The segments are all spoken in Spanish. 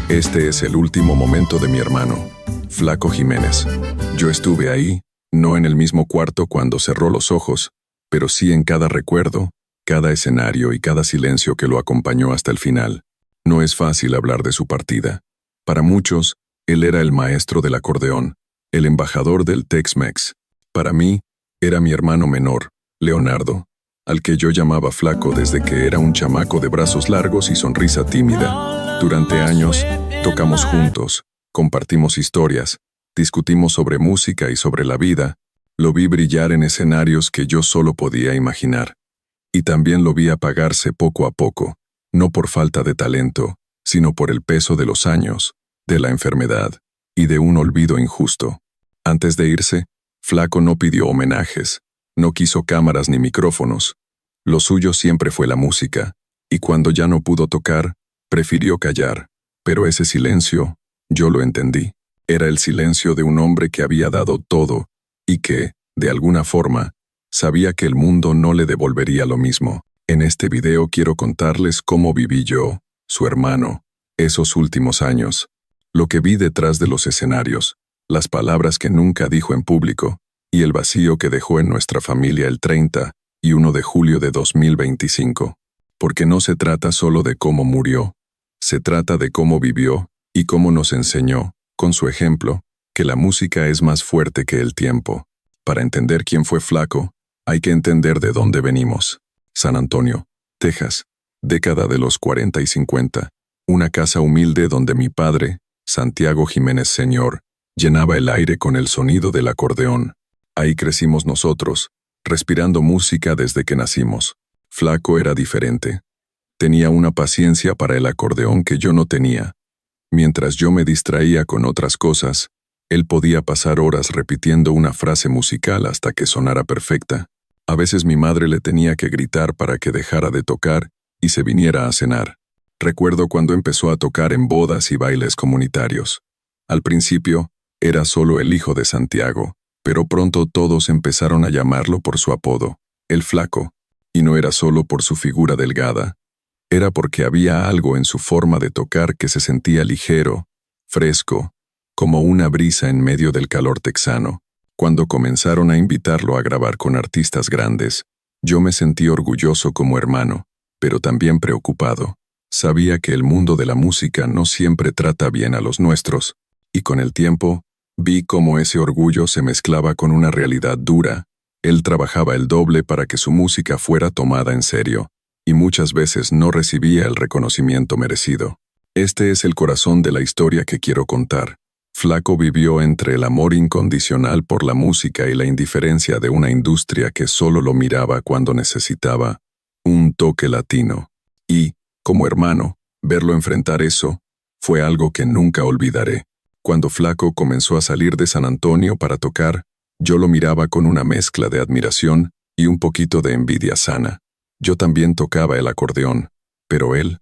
Este es el último momento de mi hermano, Flaco Jiménez. Yo estuve ahí, no en el mismo cuarto cuando cerró los ojos, pero sí en cada recuerdo, cada escenario y cada silencio que lo acompañó hasta el final. No es fácil hablar de su partida. Para muchos, él era el maestro del acordeón, el embajador del Tex-Mex. Para mí, era mi hermano menor, Leonardo, al que yo llamaba Flaco desde que era un chamaco de brazos largos y sonrisa tímida. Durante años, tocamos juntos, compartimos historias, discutimos sobre música y sobre la vida. Lo vi brillar en escenarios que yo solo podía imaginar. Y también lo vi apagarse poco a poco, no por falta de talento, sino por el peso de los años, de la enfermedad y de un olvido injusto. Antes de irse, Flaco no pidió homenajes, no quiso cámaras ni micrófonos. Lo suyo siempre fue la música, y cuando ya no pudo tocar, prefirió callar. Pero ese silencio, yo lo entendí. Era el silencio de un hombre que había dado todo, y que, de alguna forma, sabía que el mundo no le devolvería lo mismo. En este video quiero contarles cómo viví yo, su hermano, esos últimos años. Lo que vi detrás de los escenarios, las palabras que nunca dijo en público, y el vacío que dejó en nuestra familia el 31 de julio de 2025. Porque no se trata solo de cómo murió, se trata de cómo vivió y cómo nos enseñó, con su ejemplo, que la música es más fuerte que el tiempo. Para entender quién fue Flaco, hay que entender de dónde venimos. San Antonio, Texas, década de los 40 y 50, una casa humilde donde mi padre, Santiago Jiménez Sr., llenaba el aire con el sonido del acordeón. Ahí crecimos nosotros, respirando música desde que nacimos. Flaco era diferente. Tenía una paciencia para el acordeón que yo no tenía. Mientras yo me distraía con otras cosas, él podía pasar horas repitiendo una frase musical hasta que sonara perfecta. A veces mi madre le tenía que gritar para que dejara de tocar y se viniera a cenar. Recuerdo cuando empezó a tocar en bodas y bailes comunitarios. Al principio, era solo el hijo de Santiago, pero pronto todos empezaron a llamarlo por su apodo, el Flaco, y no era solo por su figura delgada. Era porque había algo en su forma de tocar que se sentía ligero, fresco, como una brisa en medio del calor texano. Cuando comenzaron a invitarlo a grabar con artistas grandes, yo me sentí orgulloso como hermano, pero también preocupado. Sabía que el mundo de la música no siempre trata bien a los nuestros, y con el tiempo, vi cómo ese orgullo se mezclaba con una realidad dura. Él trabajaba el doble para que su música fuera tomada en serio, y muchas veces no recibía el reconocimiento merecido. Este es el corazón de la historia que quiero contar. Flaco vivió entre el amor incondicional por la música y la indiferencia de una industria que solo lo miraba cuando necesitaba un toque latino. Y, como hermano, verlo enfrentar eso fue algo que nunca olvidaré. Cuando Flaco comenzó a salir de San Antonio para tocar, yo lo miraba con una mezcla de admiración y un poquito de envidia sana. Yo también tocaba el acordeón, pero él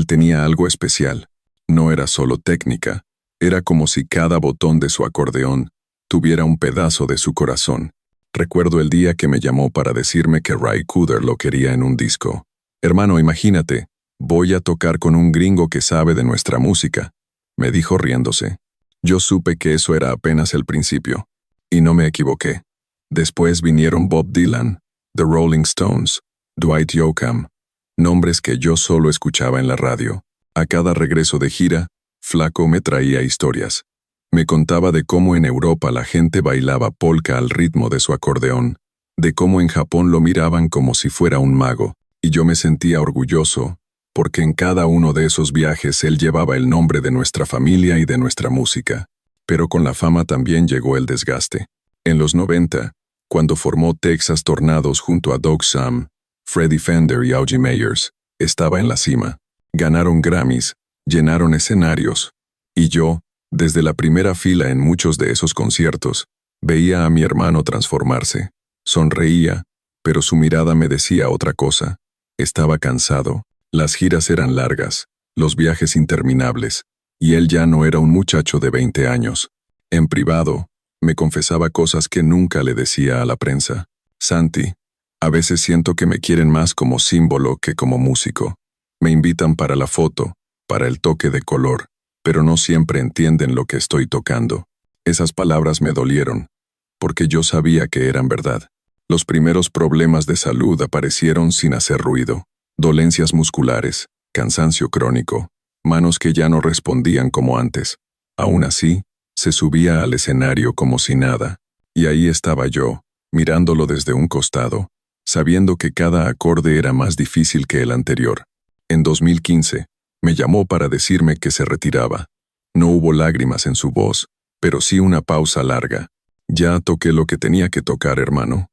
tenía algo especial. No era solo técnica, era como si cada botón de su acordeón tuviera un pedazo de su corazón. Recuerdo el día que me llamó para decirme que Ry Cooder lo quería en un disco. Hermano, imagínate, voy a tocar con un gringo que sabe de nuestra música, me dijo riéndose. Yo supe que eso era apenas el principio, y no me equivoqué. Después vinieron Bob Dylan, The Rolling Stones, Dwight Yoakam, nombres que yo solo escuchaba en la radio. A cada regreso de gira, Flaco me traía historias. Me contaba de cómo en Europa la gente bailaba polka al ritmo de su acordeón, de cómo en Japón lo miraban como si fuera un mago, y yo me sentía orgulloso, porque en cada uno de esos viajes él llevaba el nombre de nuestra familia y de nuestra música. Pero con la fama también llegó el desgaste. En los 90, cuando formó Texas Tornados junto a Doug Sam, Freddie Fender y Augie Mayers, estaba en la cima. Ganaron Grammys, llenaron escenarios, y yo, desde la primera fila en muchos de esos conciertos, veía a mi hermano transformarse. Sonreía, pero su mirada me decía otra cosa. Estaba cansado. Las giras eran largas, los viajes interminables, y él ya no era un muchacho de 20 años. En privado, me confesaba cosas que nunca le decía a la prensa. Santi, a veces siento que me quieren más como símbolo que como músico. Me invitan para la foto, para el toque de color, pero no siempre entienden lo que estoy tocando. Esas palabras me dolieron, porque yo sabía que eran verdad. Los primeros problemas de salud aparecieron sin hacer ruido. Dolencias musculares, cansancio crónico, manos que ya no respondían como antes. Aún así, se subía al escenario como si nada, y ahí estaba yo, mirándolo desde un costado, sabiendo que cada acorde era más difícil que el anterior. En 2015, me llamó para decirme que se retiraba. No hubo lágrimas en su voz, pero sí una pausa larga. Ya toqué lo que tenía que tocar, hermano.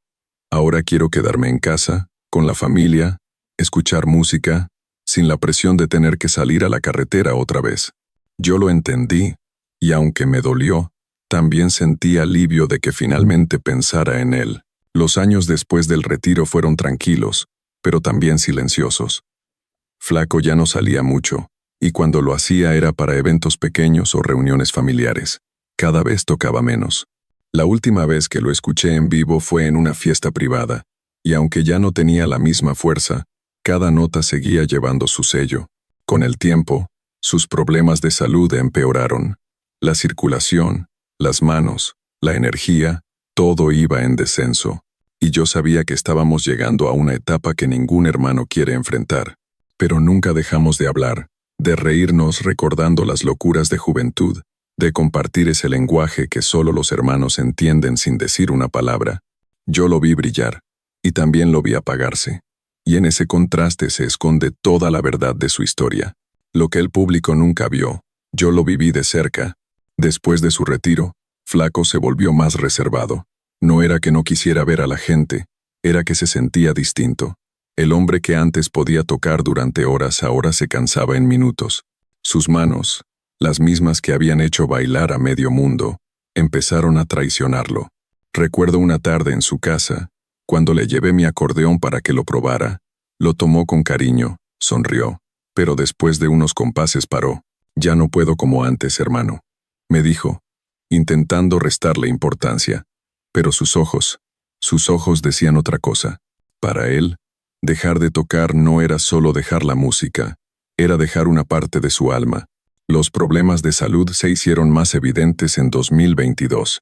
Ahora quiero quedarme en casa, con la familia, escuchar música, sin la presión de tener que salir a la carretera otra vez. Yo lo entendí, y aunque me dolió, también sentí alivio de que finalmente pensara en él. Los años después del retiro fueron tranquilos, pero también silenciosos. Flaco ya no salía mucho, y cuando lo hacía era para eventos pequeños o reuniones familiares. Cada vez tocaba menos. La última vez que lo escuché en vivo fue en una fiesta privada, y aunque ya no tenía la misma fuerza, cada nota seguía llevando su sello. Con el tiempo, sus problemas de salud empeoraron. La circulación, las manos, la energía, todo iba en descenso, y yo sabía que estábamos llegando a una etapa que ningún hermano quiere enfrentar. Pero nunca dejamos de hablar, de reírnos recordando las locuras de juventud, de compartir ese lenguaje que solo los hermanos entienden sin decir una palabra. Yo lo vi brillar, y también lo vi apagarse. Y en ese contraste se esconde toda la verdad de su historia. Lo que el público nunca vio, yo lo viví de cerca. Después de su retiro, Flaco se volvió más reservado. No era que no quisiera ver a la gente, era que se sentía distinto. El hombre que antes podía tocar durante horas ahora se cansaba en minutos. Sus manos, las mismas que habían hecho bailar a medio mundo, empezaron a traicionarlo. Recuerdo una tarde en su casa, cuando le llevé mi acordeón para que lo probara. Lo tomó con cariño, sonrió, pero después de unos compases paró. «Ya no puedo como antes, hermano», me dijo, intentando restarle importancia. Pero sus ojos decían otra cosa. Para él, dejar de tocar no era solo dejar la música, era dejar una parte de su alma. Los problemas de salud se hicieron más evidentes en 2022.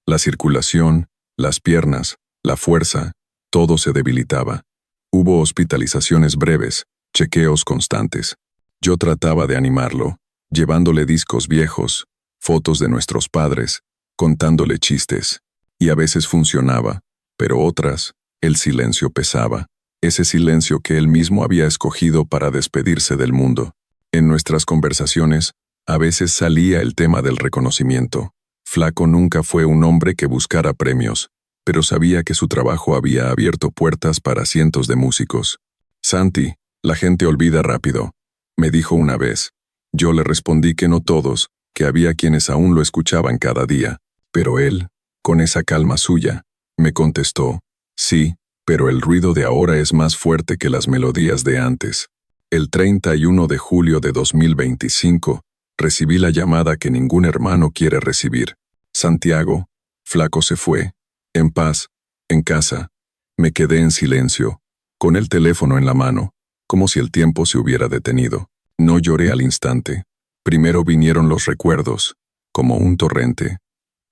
La circulación, las piernas, la fuerza, todo se debilitaba. Hubo hospitalizaciones breves, chequeos constantes. Yo trataba de animarlo, llevándole discos viejos, fotos de nuestros padres, contándole chistes. Y a veces funcionaba, pero otras, el silencio pesaba. Ese silencio que él mismo había escogido para despedirse del mundo. En nuestras conversaciones, a veces salía el tema del reconocimiento. Flaco nunca fue un hombre que buscara premios, pero sabía que su trabajo había abierto puertas para cientos de músicos. «Santi, la gente olvida rápido», me dijo una vez. Yo le respondí que no todos, que había quienes aún lo escuchaban cada día. Pero él, con esa calma suya, me contestó, «Sí, pero el ruido de ahora es más fuerte que las melodías de antes». El 31 de julio de 2025, recibí la llamada que ningún hermano quiere recibir. «Santiago, Flaco se fue. En paz, en casa». Me quedé en silencio, con el teléfono en la mano, como si el tiempo se hubiera detenido. No lloré al instante. Primero vinieron los recuerdos, como un torrente.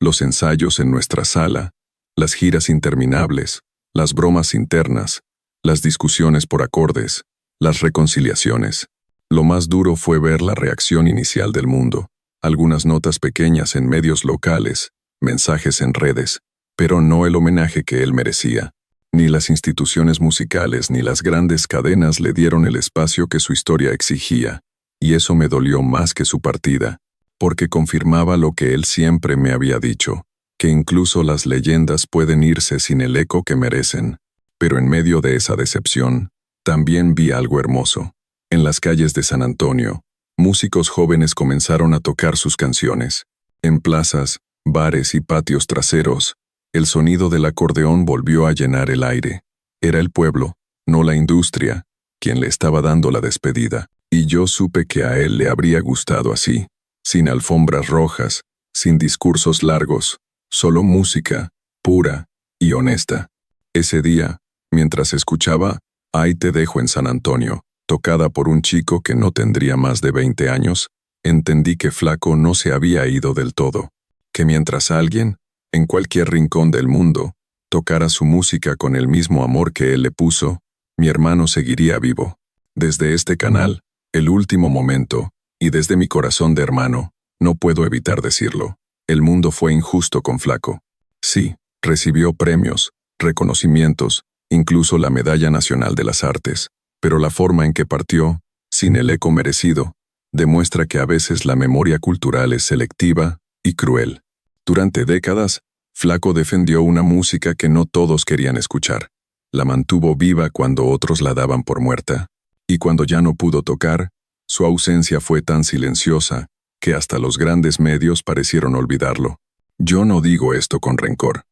Los ensayos en nuestra sala, las giras interminables, las bromas internas, las discusiones por acordes, las reconciliaciones. Lo más duro fue ver la reacción inicial del mundo. Algunas notas pequeñas en medios locales, mensajes en redes, pero no el homenaje que él merecía. Ni las instituciones musicales ni las grandes cadenas le dieron el espacio que su historia exigía, y eso me dolió más que su partida, porque confirmaba lo que él siempre me había dicho, que incluso las leyendas pueden irse sin el eco que merecen. Pero en medio de esa decepción, también vi algo hermoso. En las calles de San Antonio, músicos jóvenes comenzaron a tocar sus canciones. En plazas, bares y patios traseros, el sonido del acordeón volvió a llenar el aire. Era el pueblo, no la industria, quien le estaba dando la despedida. Y yo supe que a él le habría gustado así, sin alfombras rojas, sin discursos largos, solo música, pura y honesta. Ese día, mientras escuchaba «Ahí te dejo» en San Antonio, tocada por un chico que no tendría más de 20 años, entendí que Flaco no se había ido del todo, que mientras alguien, en cualquier rincón del mundo, tocara su música con el mismo amor que él le puso, mi hermano seguiría vivo. Desde este canal, El Último Momento, y desde mi corazón de hermano, no puedo evitar decirlo, el mundo fue injusto con Flaco. Sí, recibió premios, reconocimientos, incluso la Medalla Nacional de las Artes, pero la forma en que partió, sin el eco merecido, demuestra que a veces la memoria cultural es selectiva y cruel. Durante décadas, Flaco defendió una música que no todos querían escuchar. La mantuvo viva cuando otros la daban por muerta. Y cuando ya no pudo tocar, su ausencia fue tan silenciosa que hasta los grandes medios parecieron olvidarlo. Yo no digo esto con rencor.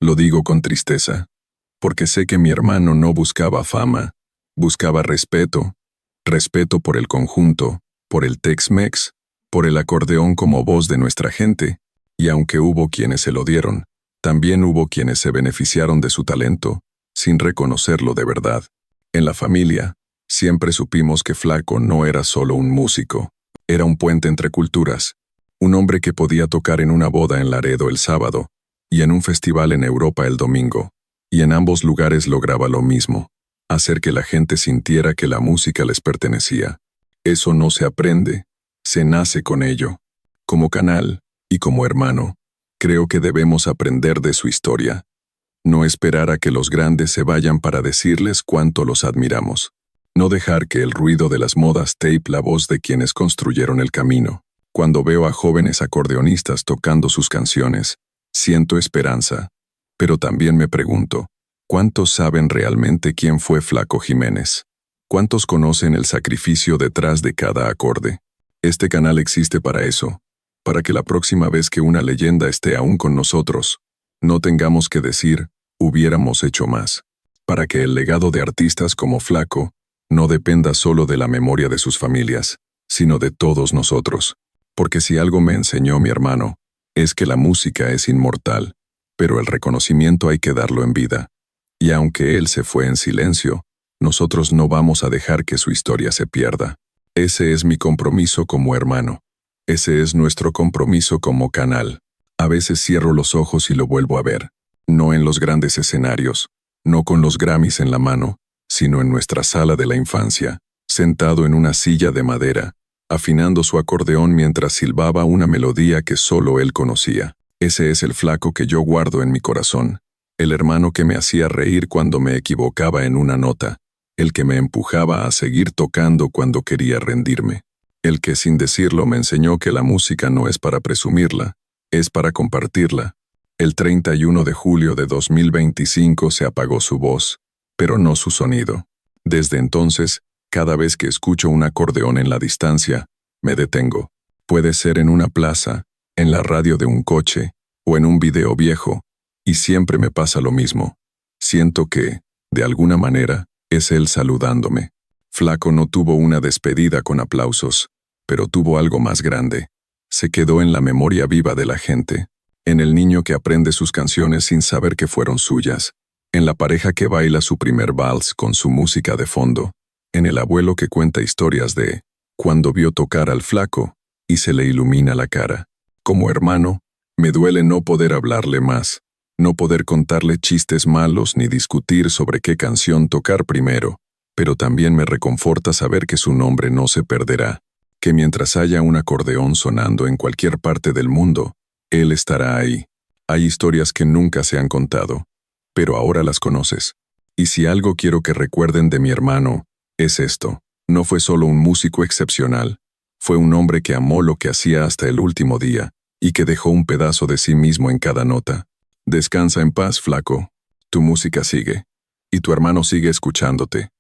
Lo digo con tristeza, porque sé que mi hermano no buscaba fama, buscaba respeto, respeto por el conjunto, por el Tex-Mex, por el acordeón como voz de nuestra gente, y aunque hubo quienes se lo dieron, también hubo quienes se beneficiaron de su talento, sin reconocerlo de verdad. En la familia, siempre supimos que Flaco no era solo un músico, era un puente entre culturas, un hombre que podía tocar en una boda en Laredo el sábado, y en un festival en Europa el domingo, y en ambos lugares lograba lo mismo, hacer que la gente sintiera que la música les pertenecía. Eso no se aprende, se nace con ello. Como canal, y como hermano, creo que debemos aprender de su historia. No esperar a que los grandes se vayan para decirles cuánto los admiramos. No dejar que el ruido de las modas tape la voz de quienes construyeron el camino. Cuando veo a jóvenes acordeonistas tocando sus canciones, siento esperanza, pero también me pregunto, ¿cuántos saben realmente quién fue Flaco Jiménez? ¿Cuántos conocen el sacrificio detrás de cada acorde? Este canal existe para eso, para que la próxima vez que una leyenda esté aún con nosotros, no tengamos que decir, hubiéramos hecho más. Para que el legado de artistas como Flaco no dependa solo de la memoria de sus familias, sino de todos nosotros. Porque si algo me enseñó mi hermano, es que la música es inmortal, pero el reconocimiento hay que darlo en vida. Y aunque él se fue en silencio, nosotros no vamos a dejar que su historia se pierda. Ese es mi compromiso como hermano. Ese es nuestro compromiso como canal. A veces cierro los ojos y lo vuelvo a ver. No en los grandes escenarios, no con los Grammys en la mano, sino en nuestra sala de la infancia, sentado en una silla de madera, afinando su acordeón mientras silbaba una melodía que solo él conocía. Ese es el Flaco que yo guardo en mi corazón, el hermano que me hacía reír cuando me equivocaba en una nota, el que me empujaba a seguir tocando cuando quería rendirme, el que sin decirlo me enseñó que la música no es para presumirla, es para compartirla. El 31 de julio de 2025 se apagó su voz, pero no su sonido. Desde entonces, cada vez que escucho un acordeón en la distancia, me detengo. Puede ser en una plaza, en la radio de un coche, o en un video viejo, y siempre me pasa lo mismo. Siento que, de alguna manera, es él saludándome. Flaco no tuvo una despedida con aplausos, pero tuvo algo más grande. Se quedó en la memoria viva de la gente, en el niño que aprende sus canciones sin saber que fueron suyas, en la pareja que baila su primer vals con su música de fondo, en el abuelo que cuenta historias de cuando vio tocar al Flaco y se le ilumina la cara. Como hermano, me duele no poder hablarle más, no poder contarle chistes malos ni discutir sobre qué canción tocar primero, pero también me reconforta saber que su nombre no se perderá, que mientras haya un acordeón sonando en cualquier parte del mundo, él estará ahí. Hay historias que nunca se han contado, pero ahora las conoces. Y si algo quiero que recuerden de mi hermano, es esto. No fue solo un músico excepcional, fue un hombre que amó lo que hacía hasta el último día, y que dejó un pedazo de sí mismo en cada nota. Descansa en paz, Flaco. Tu música sigue, y tu hermano sigue escuchándote.